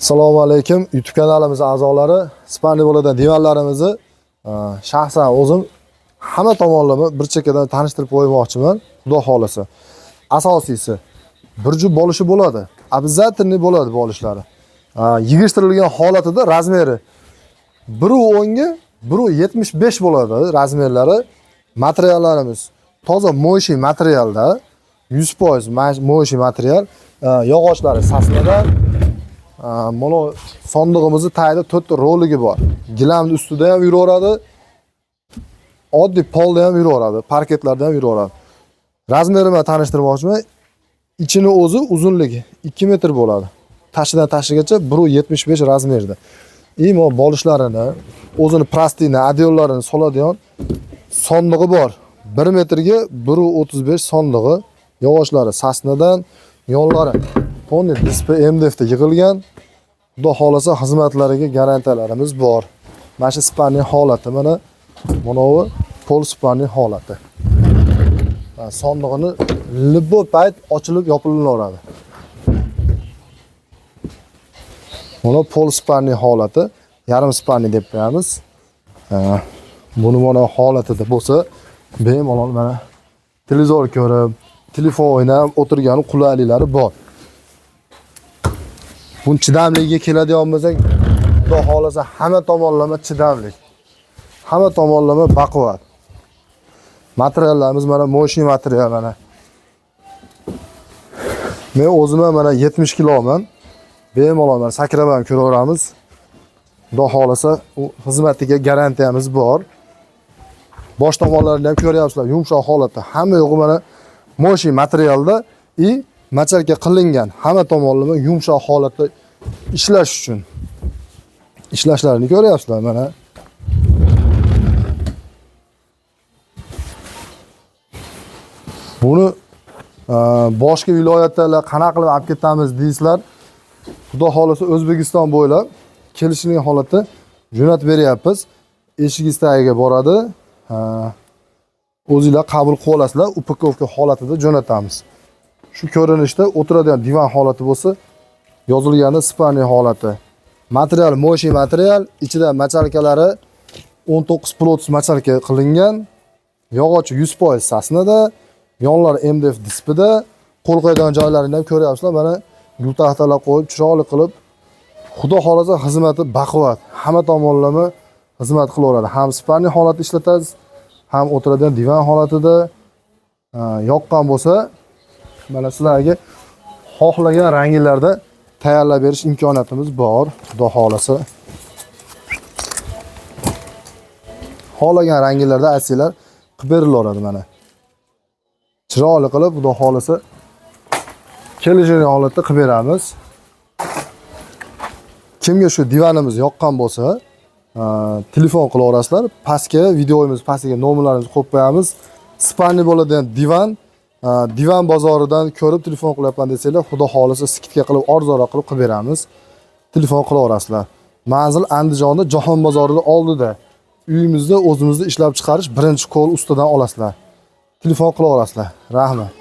Assalomu alaykum. YouTube kanalimiz a'zolari, Spani bo'ladigan divanlarimizni shaxsan o'zim hamma tomonlama bir chekkadan tanishtirib qo'ymoqchiman. Xudo xolasa. Asosiysi bir jup bo'lishi bo'ladi. Обязательно bo'ladi bo'lishlari. Yig'ishtirilgan holatida razmeri 1.10 ga 1.75 bo'ladi razmerlari. Materiallarimiz toza mo'yshiy materialda, 100% mo'yshiy material. Yog'ochlari sasnadan. Mana sondig'imizni tagida 4 ta roligi bor. Gilamning ustida ham yuraveradi. Oddiy polda ham yuraveradi, parketlarda ham yuraveradi. Razmerini tanishtirmoqchiman. Ichini o'zi uzunligi 2 metr bo'ladi. Tashidan tashigacha 1.75 razmerda. Mo bo'lishlarini, o'zini plastina, adyollarini soladigan sondig'i bor. 1 metrga 1.35 sondig'i. Yog'ochlari sasnadan, yonlari Pony display MDFda yig'ilgan. Xudo xolasa xizmatlariga garantiyalarimiz bor. Mana shu spanning holati, mana bu pol spanning holati. Sondig'ini libbo payt ochilib yopilaveradi. Mana pol spanning holati, yarim spanning deb qo'yamiz. Buni mana holatida bo'lsa, bemalol mana televizor ko'rib, telefon o'ynab o'tirgan qulayliklari bor. Buni chidamligiga keladigan bo'lsak, xudo xolasa hamma tomonlama chidamli. Hamma tomonlama baquvvat. Materiallarimiz mana mo'yshiy material mana. Men o'zim mana 70 kiloman. Bemalol mana sakrab ham ko'raveramiz. Xudo xolasa u xizmatiga garantiyamiz bor. Bosh tomonlarini ham ko'ryapsizlar, yumshoq holatda. Hamma yo'g'i mana mo'yshiy materialda machalka qilingan, hamma tomonlama yumshoq holatda ishlash uchun. Ishlashlarini ko'ryapsizlar mana. Buni boshqa viloyatlarga qanaqa qilib olib ketamiz deysizlar. Xudo xolasa O'zbekiston bo'ylab kelishilgan holatda jo'natib beryapmiz. Eshingiz tagiga boradi. O'zingizlar qabul qilib olasizlar, upakovka holatida jo'natamiz. Shu ko'rinishda o'tiradigan divan holati bo'lsa, yozilgani spanning holati. Material mo'yshiy material, ichida machalkalari 19 plots machalka qilingan. Yog'ochi 100% sasnada, yonlari MDF displeyda, qo'l qo'yadigan joylarini ham ko'ryapsizlar. Mana gul taxtalar qo'yib, chiroyli qilib, xudo xolasa xizmati baquvvat. Hamma tomonlama xizmat qilaveradi. Ham spanning holatida ishlatasiz, ham o'tiradigan divan holatida yoqqan bo'lsa, mana sizlarga xohlagan ranglarda tayyorlab berish imkoniyatimiz bor. Xudo xolasa. Xohlagan ranglarda aytsanglar qilib berilaveradi mana. Chiroyli qilib, xudo xolasa kelishgan holatda qilib beramiz. Kimga shu divanimiz yoqqan bo'lsa, telefon qilaverasizlar. Pastga videomiz pastiga nomerlarimizni qo'yib qo'yamiz. Spanning bo'ladigan divan bozoridan ko'rib telefon qilyapman desanglar, xudo xolasa skidka qilib, arzonroq qilib beramiz. Telefon qilaverasizlar. Manzil Andijonda, Jahon bozorida oldida. Uyimizda o'zimizda ishlab chiqarish birinchi qo'l ustidan olasizlar. Telefon qilaverasizlar. Rahmat.